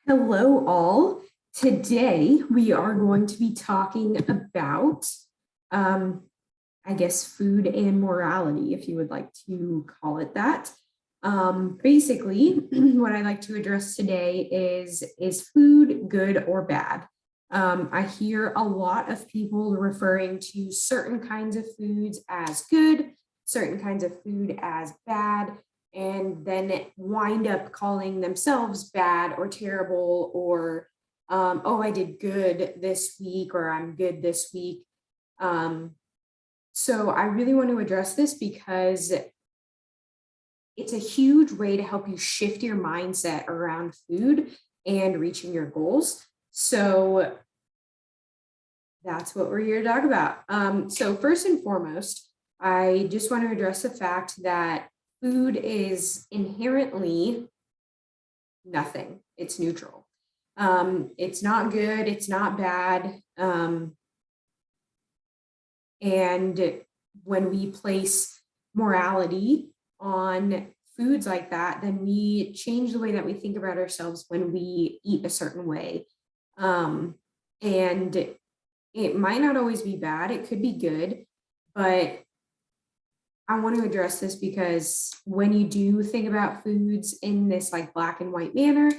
Hello, all. Today we are going to be talking about, um, I guess, food and morality, if you would like to call it that. Basically, what I'd like to address today is food good or bad? I hear a lot of people referring to certain kinds of foods as good, certain kinds of food as bad, and then wind up calling themselves bad or terrible or oh, I did good this week or I'm good this week. um, so I really want to address this because it's a huge way to help you shift your mindset around food and reaching your goals. So that's what we're here to talk about. So first and foremost, I just want to address the fact that food is inherently nothing. It's neutral. It's not good. It's not bad. And when we place morality on foods like that, then we change the way that we think about ourselves when we eat a certain way. And it might not always be bad, it could be good, but I want to address this because when you do think about foods in this like black and white manner,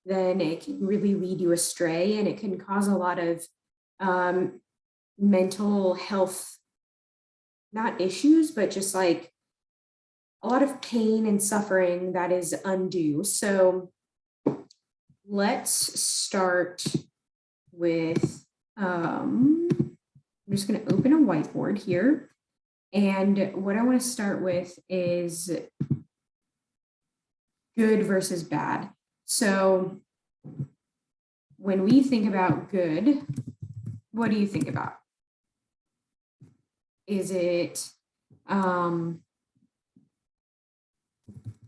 then it can really lead you astray and it can cause a lot of um, mental health, not issues, but just like a lot of pain and suffering that is undue. So let's start with, I'm just going to open a whiteboard here. And what I want to start with is good versus bad. So when we think about good, what do you think about? Is it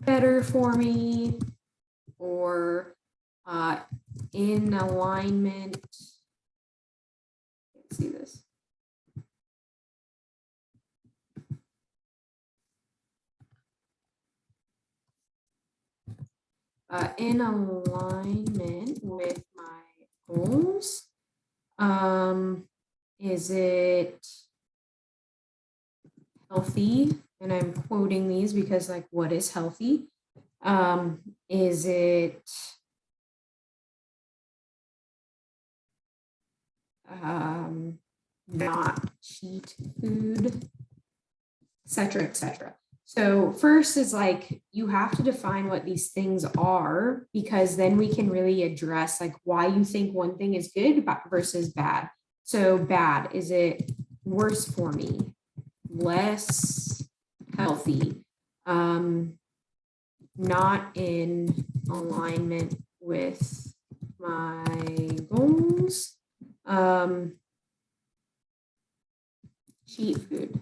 better for me or in alignment? Let's see this. In alignment with my goals? Is it healthy? And I'm quoting these because like, what is healthy? Is it not cheat food, etc., etc. So first is like you have to define what these things are because then we can really address like why you think one thing is good versus bad. So bad, is it worse for me, less healthy, not in alignment with my goals, cheat food?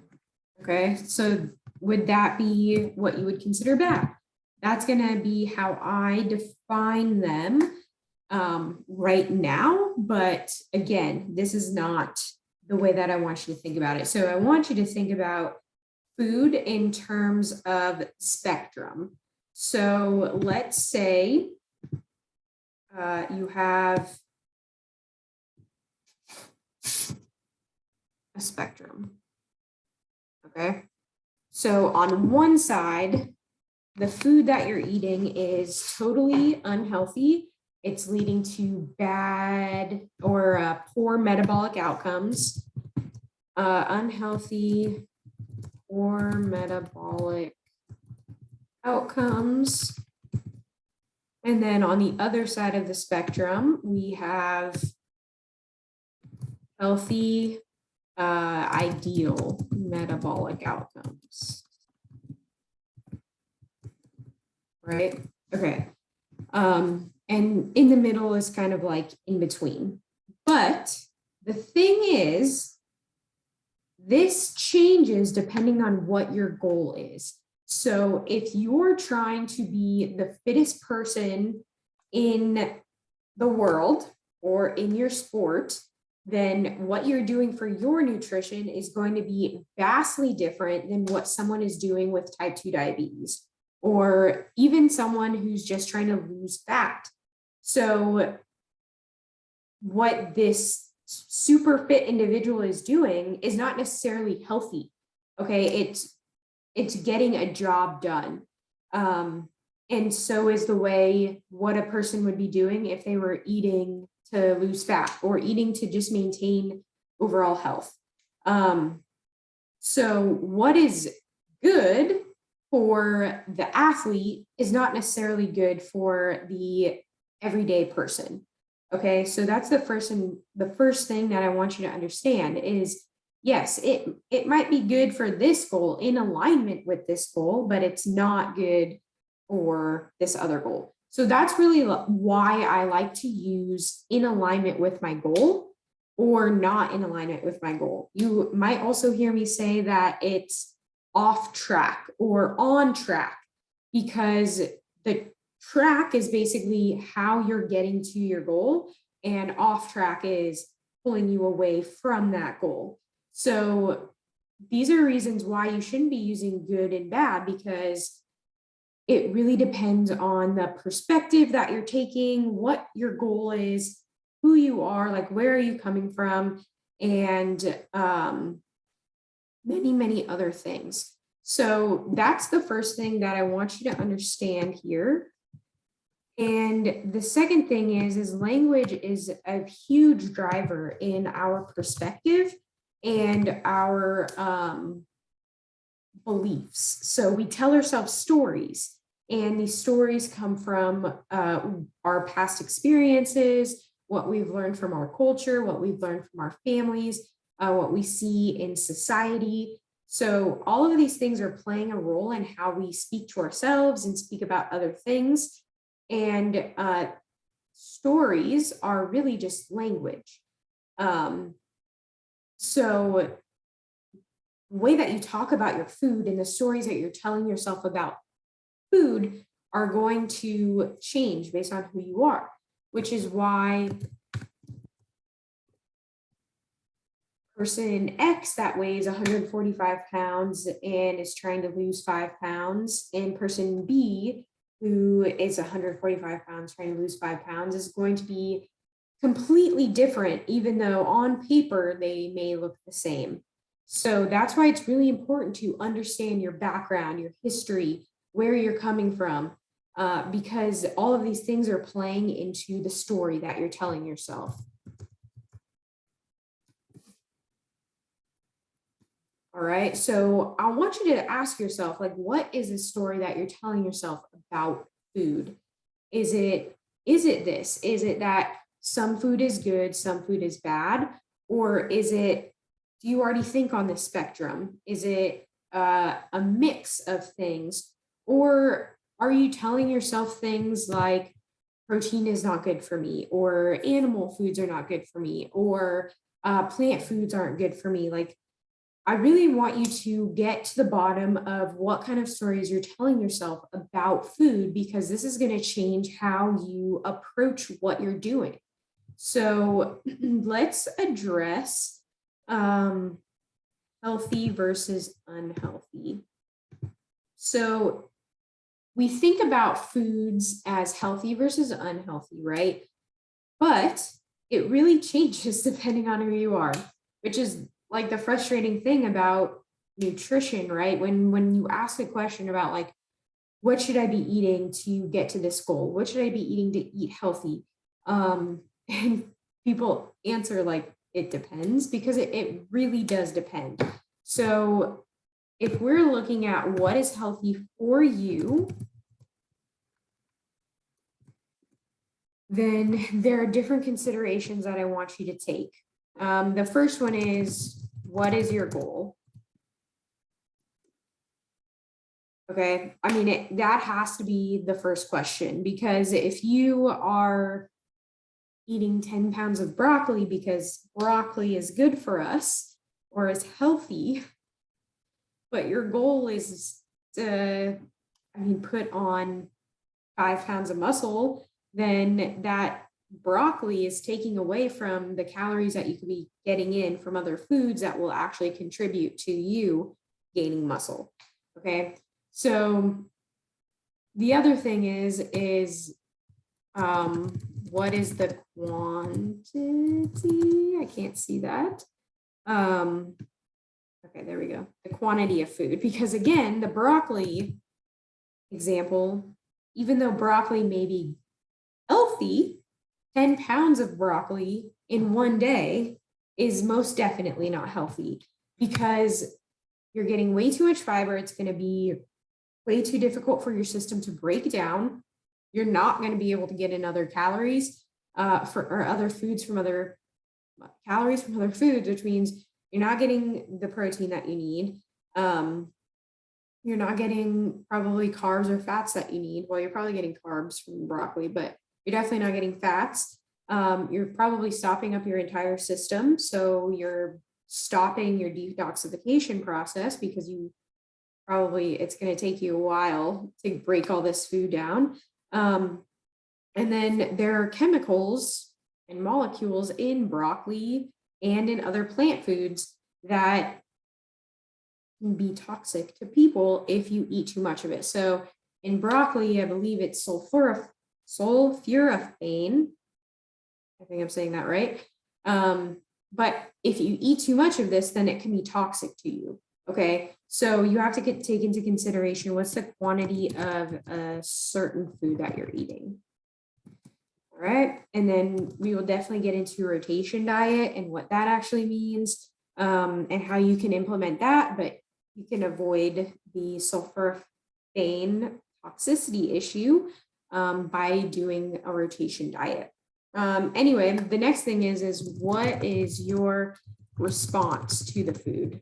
Okay, so would that be what you would consider bad? That's going to be how I define them right now. But again, this is not the way that I want you to think about it. So I want you to think about food in terms of spectrum. So let's say you have a spectrum. Okay. So on one side, the food that you're eating is totally unhealthy. It's leading to bad or poor metabolic outcomes, unhealthy or metabolic outcomes. And then on the other side of the spectrum, we have healthy, ideal metabolic outcomes. Right? Okay. And in the middle is kind of like in between. But the thing is, this changes depending on what your goal is. So if you're trying to be the fittest person in the world or in your sport, then what you're doing for your nutrition is going to be vastly different than what someone is doing with type 2 diabetes, or even someone who's just trying to lose fat. So what this super fit individual is doing is not necessarily healthy. Okay, it's getting a job done. And so is the way what a person would be doing if they were eating to lose fat or eating to just maintain overall health. So what is good for the athlete is not necessarily good for the everyday person. Okay, so that's the first thing that I want you to understand is yes, it might be good for this goal in alignment with this goal, but it's not good for this other goal. So that's really why I like to use in alignment with my goal or not in alignment with my goal. You might also hear me say that it's off track or on track because the track is basically how you're getting to your goal, and off track is pulling you away from that goal. So these are reasons why you shouldn't be using good and bad, because it really depends on the perspective that you're taking, what your goal is, who you are, like where are you coming from, and many, many other things. So that's the first thing that I want you to understand here. And the second thing is language is a huge driver in our perspective and our beliefs. So we tell ourselves stories, and these stories come from our past experiences, what we've learned from our culture, what we've learned from our families, what we see in society. So all of these things are playing a role in how we speak to ourselves and speak about other things. And stories are really just language. So the way that you talk about your food and the stories that you're telling yourself about food are going to change based on who you are, which is why person X that weighs 145 pounds and is trying to lose 5 pounds, and person B who is 145 pounds trying to lose 5 pounds is going to be completely different, even though on paper they may look the same. So that's why it's really important to understand your background, your history, where you're coming from, because all of these things are playing into the story that you're telling yourself. All right, so I want you to ask yourself, like, what is a story that you're telling yourself about food? Is it this? Is it that some food is good, some food is bad? Or is it, do you already think on this spectrum? Is it a mix of things? Or are you telling yourself things like protein is not good for me, or animal foods are not good for me, or plant foods aren't good for me? Like, I really want you to get to the bottom of what kind of stories you're telling yourself about food, because this is going to change how you approach what you're doing. So let's address healthy versus unhealthy. So we think about foods as healthy versus unhealthy, right? But it really changes depending on who you are, which is like the frustrating thing about nutrition, right? When you ask a question about like, what should I be eating to get to this goal? What should I be eating to eat healthy? And people answer like, it depends, because it really does depend. So if we're looking at what is healthy for you, then there are different considerations that I want you to take. The first one is, what is your goal? Okay, I mean, that has to be the first question, because if you are eating 10 pounds of broccoli because broccoli is good for us or is healthy, but your goal is to, put on 5 pounds of muscle, then that broccoli is taking away from the calories that you could be getting in from other foods that will actually contribute to you gaining muscle. Okay, so the other thing is what is the quantity? I can't see that. Okay, there we go. The quantity of food, because again, the broccoli example, even though broccoli may be healthy, 10 pounds of broccoli in one day is most definitely not healthy because you're getting way too much fiber. It's going to be way too difficult for your system to break down. You're not going to be able to get in other calories or other foods from other calories from other foods, which means you're not getting the protein that you need. You're not getting probably carbs or fats that you need. Well, you're probably getting carbs from broccoli, but you're definitely not getting fats. You're probably stopping up your entire system. So you're stopping your detoxification process because it's going to take you a while to break all this food down. And then there are chemicals and molecules in broccoli and in other plant foods that can be toxic to people if you eat too much of it. So in broccoli, I believe it's sulforaphane. I think I'm saying that right. But if you eat too much of this, then it can be toxic to you. Okay, so you have to take into consideration what's the quantity of a certain food that you're eating. All right, and then we will definitely get into rotation diet and what that actually means and how you can implement that, but you can avoid the sulforaphane toxicity issue by doing a rotation diet. Anyway, the next thing is what is your response to the food?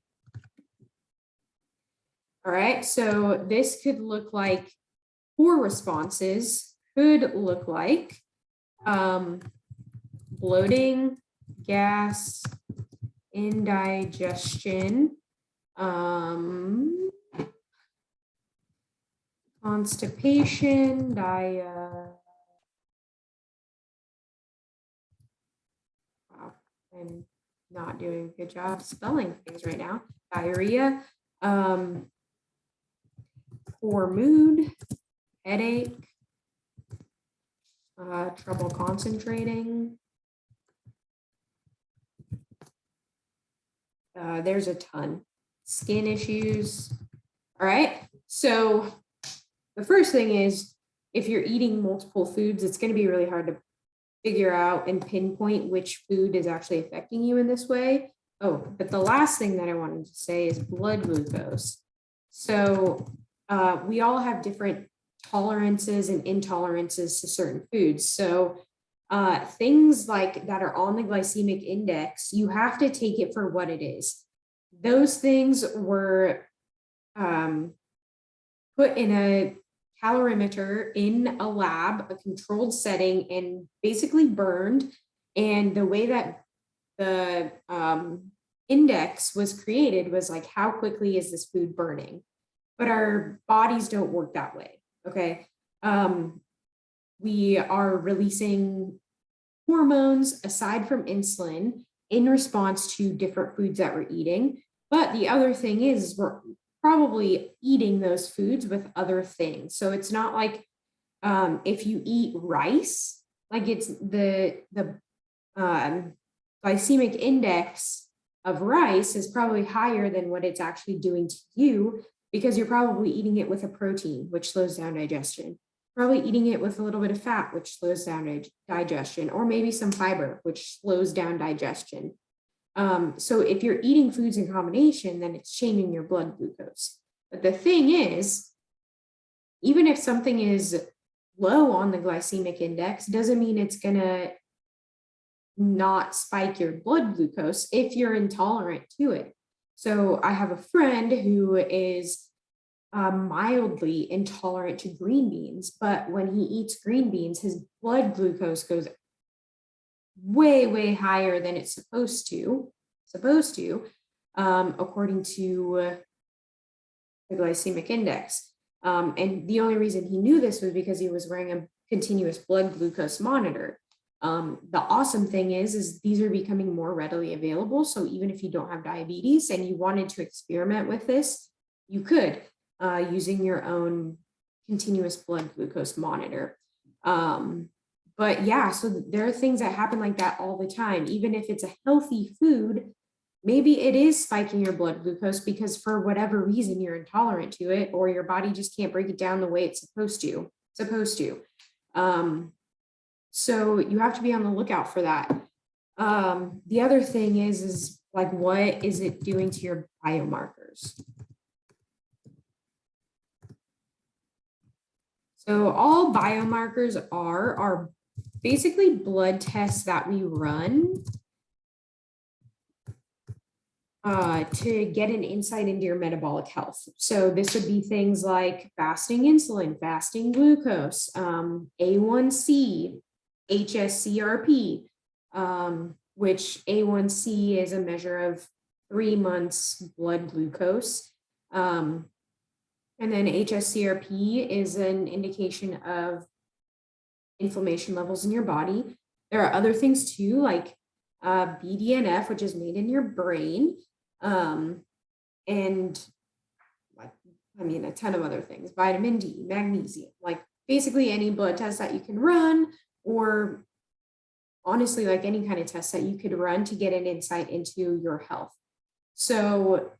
All right, so this could look like poor responses, could look like bloating, gas, indigestion, constipation, diarrhea. Wow, I'm not doing a good job spelling things right now. Diarrhea, poor mood, headache, trouble concentrating. There's a ton. Skin issues. All right. So the first thing is if you're eating multiple foods, it's going to be really hard to figure out and pinpoint which food is actually affecting you in this way. Oh, but the last thing that I wanted to say is blood glucose. So we all have different tolerances and intolerances to certain foods. So things like that are on the glycemic index, you have to take it for what it is. Those things were put in a calorimeter in a lab, a controlled setting, and basically burned. And the way that the index was created was like, how quickly is this food burning? But our bodies don't work that way, okay? We are releasing hormones aside from insulin in response to different foods that we're eating. But the other thing is we're probably eating those foods with other things. So it's not like if you eat rice, like it's the glycemic index of rice is probably higher than what it's actually doing to you because you're probably eating it with a protein, which slows down digestion. Probably eating it with a little bit of fat, which slows down digestion, or maybe some fiber, which slows down digestion. So if you're eating foods in combination, then it's changing your blood glucose. But the thing is, even if something is low on the glycemic index, doesn't mean it's gonna not spike your blood glucose if you're intolerant to it. So I have a friend who is mildly intolerant to green beans, but when he eats green beans, his blood glucose goes way, way higher than it's supposed to, according to the glycemic index. And the only reason he knew this was because he was wearing a continuous blood glucose monitor. The awesome thing is these are becoming more readily available. So even if you don't have diabetes and you wanted to experiment with this, you could using your own continuous blood glucose monitor. But yeah, so there are things that happen like that all the time. Even if it's a healthy food, maybe it is spiking your blood glucose because for whatever reason you're intolerant to it, or your body just can't break it down the way it's supposed to. Um, so you have to be on the lookout for that. The other thing is like, what is it doing to your biomarkers? So all biomarkers are basically blood tests that we run to get an insight into your metabolic health. So this would be things like fasting insulin, fasting glucose, A1C, HSCRP, which A1C is a measure of 3 months blood glucose. And then HSCRP is an indication of inflammation levels in your body. There are other things too, like BDNF, which is made in your brain, and like, I mean, a ton of other things, vitamin D, magnesium, like basically any blood test that you can run, or honestly, like any kind of test that you could run to get an insight into your health. So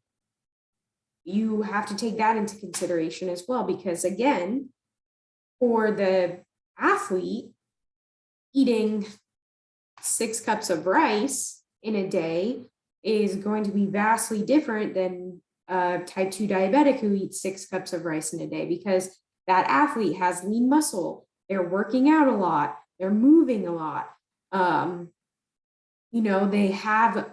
you have to take that into consideration as well, because again, for the athlete, eating 6 cups of rice in a day is going to be vastly different than a type 2 diabetic who eats 6 cups of rice in a day, because that athlete has lean muscle. They're working out a lot. They're moving a lot. They have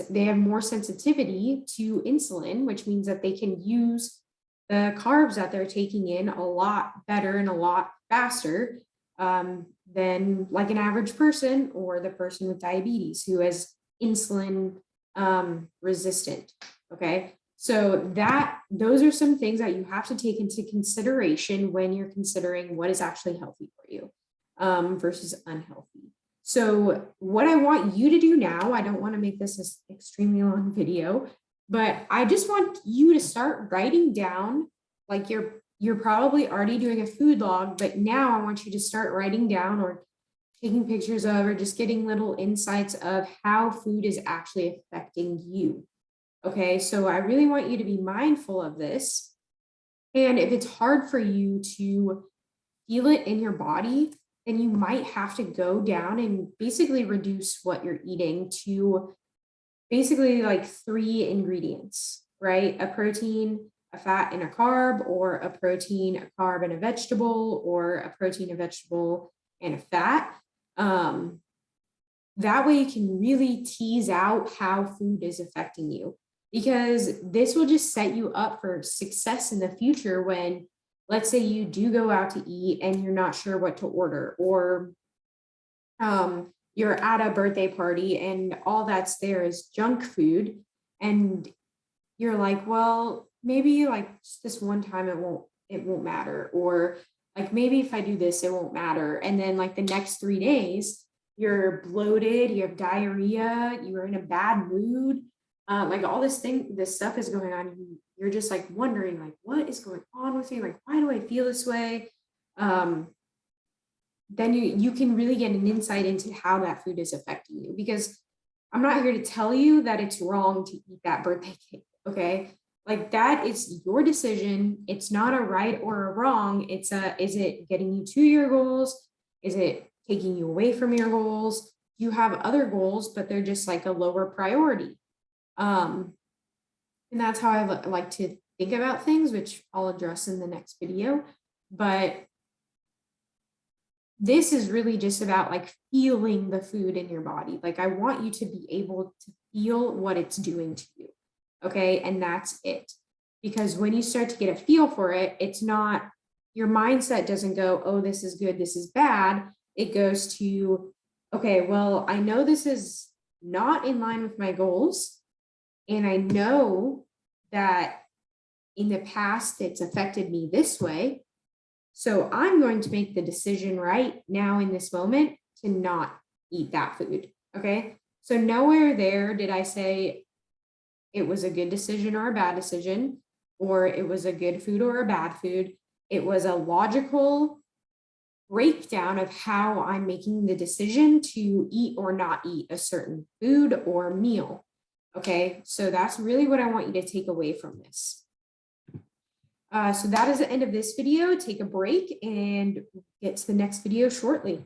they have more sensitivity to insulin, which means that they can use the carbs that they're taking in a lot better and a lot faster than like an average person or the person with diabetes who is insulin resistant. Okay. So those are some things that you have to take into consideration when you're considering what is actually healthy for you versus unhealthy. So what I want you to do now, I don't want to make this an extremely long video, but I just want you to start writing down, like you're probably already doing a food log, but now I want you to start writing down or taking pictures of, or just getting little insights of how food is actually affecting you. Okay, so I really want you to be mindful of this. And if it's hard for you to feel it in your body, then you might have to go down and basically reduce what you're eating to basically like 3 ingredients, right? A protein, a fat, and a carb, or a protein, a carb, and a vegetable, or a protein, a vegetable, and a fat. That way you can really tease out how food is affecting you, because this will just set you up for success in the future when, let's say, you do go out to eat and you're not sure what to order, or you're at a birthday party and all that's there is junk food, and you're like, well, maybe like this one time it won't matter, or like maybe if I do this it won't matter, and then like the next 3 days you're bloated, you have diarrhea, you're in a bad mood, like all this stuff is going on. You're just like wondering, like, what is going on with me? Like, why do I feel this way? Then you can really get an insight into how that food is affecting you, because I'm not here to tell you that it's wrong to eat that birthday cake. Okay. Like, that is your decision. It's not a right or a wrong. Is it getting you to your goals? Is it taking you away from your goals? You have other goals, but they're just like a lower priority. And that's how I like to think about things, which I'll address in the next video. But this is really just about like feeling the food in your body. Like, I want you to be able to feel what it's doing to you. Okay. And that's it. Because when you start to get a feel for it, it's not, your mindset doesn't go, oh, this is good, this is bad. It goes to, okay, well, I know this is not in line with my goals. And I know that in the past it's affected me this way. So I'm going to make the decision right now in this moment to not eat that food. Okay. So nowhere there did I say it was a good decision or a bad decision, or it was a good food or a bad food. It was a logical breakdown of how I'm making the decision to eat or not eat a certain food or meal. Okay, so that's really what I want you to take away from this. So that is the end of this video. Take a break and get to the next video shortly.